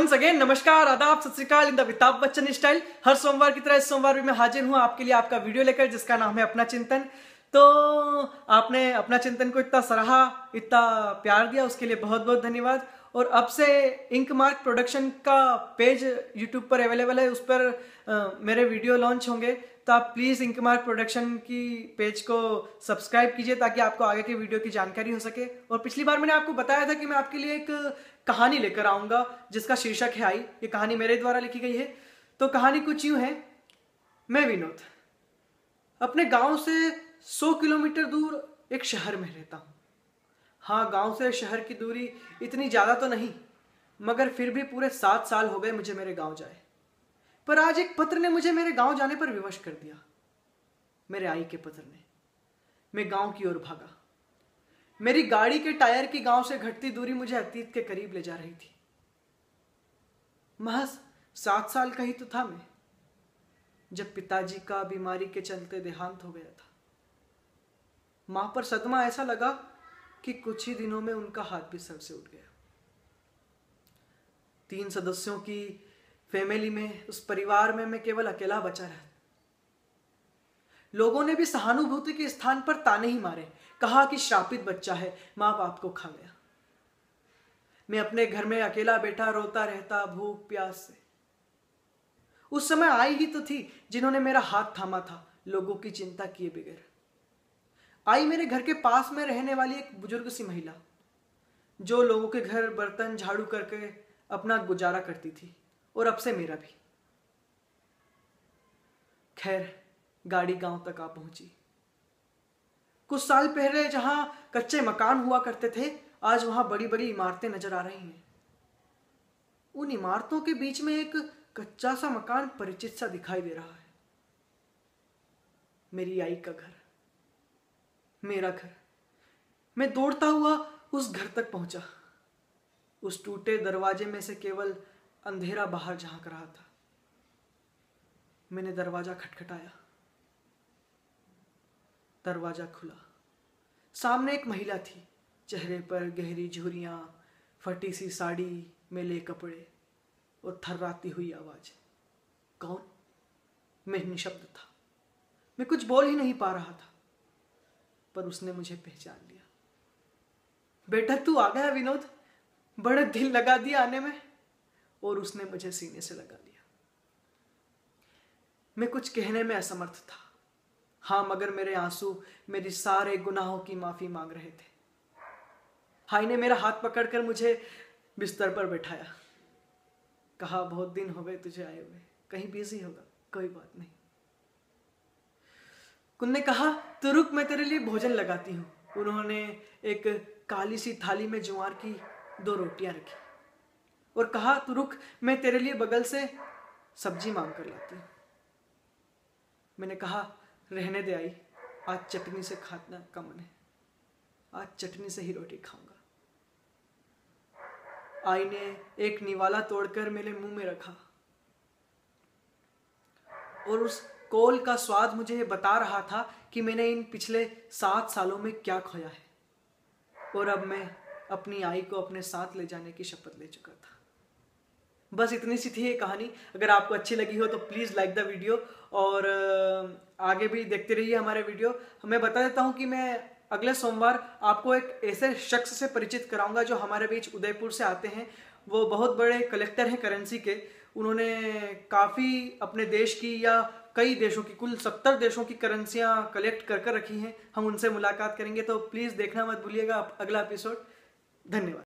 Once again नमस्कार, आदाब, सत श्री अकाल in the Amitabh Bachchan style. हर सोमवार की तरह इस सोमवार भी मैं हाजिर हूं आपके लिए आपका वीडियो लेकर, जिसका नाम है अपना चिंतन। तो आपने अपना चिंतन को इतना सराहा, इतना प्यार दिया, उसके लिए बहुत बहुत धन्यवाद। और अब से इंक मार्क प्रोडक्शन का पेज यूट्यूब पर अवेलेबल है, उस पर मेरे वीडियो लॉन्च होंगे। तो आप प्लीज़ इंक मार्क प्रोडक्शन की पेज को सब्सक्राइब कीजिए ताकि आपको आगे की वीडियो की जानकारी हो सके। और पिछली बार मैंने आपको बताया था कि मैं आपके लिए एक कहानी लेकर आऊँगा जिसका शीर्षक है आई। ये कहानी मेरे द्वारा लिखी गई है। तो कहानी कुछ यूँ है। मैं विनोद अपने गांव से 100 किलोमीटर दूर एक शहर में रहता हूँ। हाँ, गांव से शहर की दूरी इतनी ज़्यादा तो नहीं, मगर फिर भी पूरे 7 साल हो गए मुझे मेरे गांव जाए। पर आज एक पत्र ने मुझे मेरे गांव जाने पर विवश कर दिया। मेरे आई के पत्र ने। मैं गांव की ओर भागा। मेरी गाड़ी के टायर की गांव से घटती दूरी मुझे अतीत के करीब ले जा रही थी। महज 7 साल का ही तो था मैं जब पिताजी का बीमारी के चलते देहांत हो गया था। मां पर सदमा ऐसा लगा कि कुछ ही दिनों में उनका हाथ भी सर से उठ गया। 3 सदस्यों की फैमिली में, उस परिवार में मैं केवल अकेला बचा रहा। लोगों ने भी सहानुभूति के स्थान पर ताने ही मारे, कहा कि श्रापित बच्चा है, मां बाप को खा गया। मैं अपने घर में अकेला बैठा रोता रहता, भूख प्यास से। उस समय आई ही तो थी जिन्होंने मेरा हाथ थामा था, लोगों की चिंता किए बगैर। आई मेरे घर के पास में रहने वाली एक बुजुर्ग सी महिला, जो लोगों के घर बर्तन झाड़ू करके अपना गुजारा करती थी, और अब से मेरा भी। खैर, गाड़ी गांव तक आ पहुंची। कुछ साल पहले जहां कच्चे मकान हुआ करते थे, आज वहां बड़ी बड़ी इमारतें नजर आ रही हैं। उन इमारतों के बीच में एक कच्चा सा मकान परिचित सा दिखाई दे रहा है। मेरी आई का घर, मेरा घर। मैं दौड़ता हुआ उस घर तक पहुंचा। उस टूटे दरवाजे में से केवल अंधेरा बाहर झांक रहा था। मैंने दरवाजा खटखटाया। दरवाजा खुला। सामने एक महिला थी, चेहरे पर गहरी झुर्रियां, फटी सी साड़ी, मैले कपड़े और थर्राती हुई आवाज। कौन? मैं निशब्द था। मैं कुछ बोल ही नहीं पा रहा था, पर उसने मुझे पहचान लिया। बेटा, तू आ गया विनोद, बड़ा दिल लगा दिया आने में। और उसने मुझे सीने से लगा लिया। मैं कुछ कहने में असमर्थ था। हाँ, मगर मेरे आंसू मेरी सारे गुनाहों की माफी मांग रहे थे। हाई ने मेरा हाथ पकड़कर मुझे बिस्तर पर बैठाया। कहा, बहुत दिन हो गए तुझे आए हुए, कहीं बिजी होगा, कोई बात नहीं। उन्होंने कहा, तू रुक, मैं तेरे लिए भोजन लगाती हूँ। उन्होंने एक काली सी थाली में ज्वार की 2 रोटियां रखी और कहा, तू रुक, मैं तेरे लिए बगल से सब्जी मांग कर लाती हूँ। मैंने कहा, रहने दे आई, आज चटनी से खाना का मन है, आज चटनी से ही रोटी खाऊंगा। आई ने एक निवाला तोड़कर मेरे मुंह में रखा और उस कोल का स्वाद मुझे बता रहा था कि मैंने इन पिछले 7 सालों में क्या खोया है। और अब मैं अपनी आई को अपने साथ ले जाने की शपथ ले चुका था। बस इतनी सी थी ये कहानी। अगर आपको अच्छी लगी हो तो प्लीज़ लाइक द वीडियो, और आगे भी देखते रहिए हमारे वीडियो। मैं बता देता हूँ कि मैं अगले सोमवार आपको एक ऐसे शख्स से परिचित कराऊंगा जो हमारे बीच उदयपुर से आते हैं। वो बहुत बड़े कलेक्टर हैं करेंसी के। उन्होंने काफ़ी अपने देश की या कई देशों की, कुल 70 देशों की करेंसियाँ कलेक्ट कर रखी हैं। हम उनसे मुलाकात करेंगे, तो प्लीज़ देखना मत भूलिएगा अगला एपिसोड। धन्यवाद।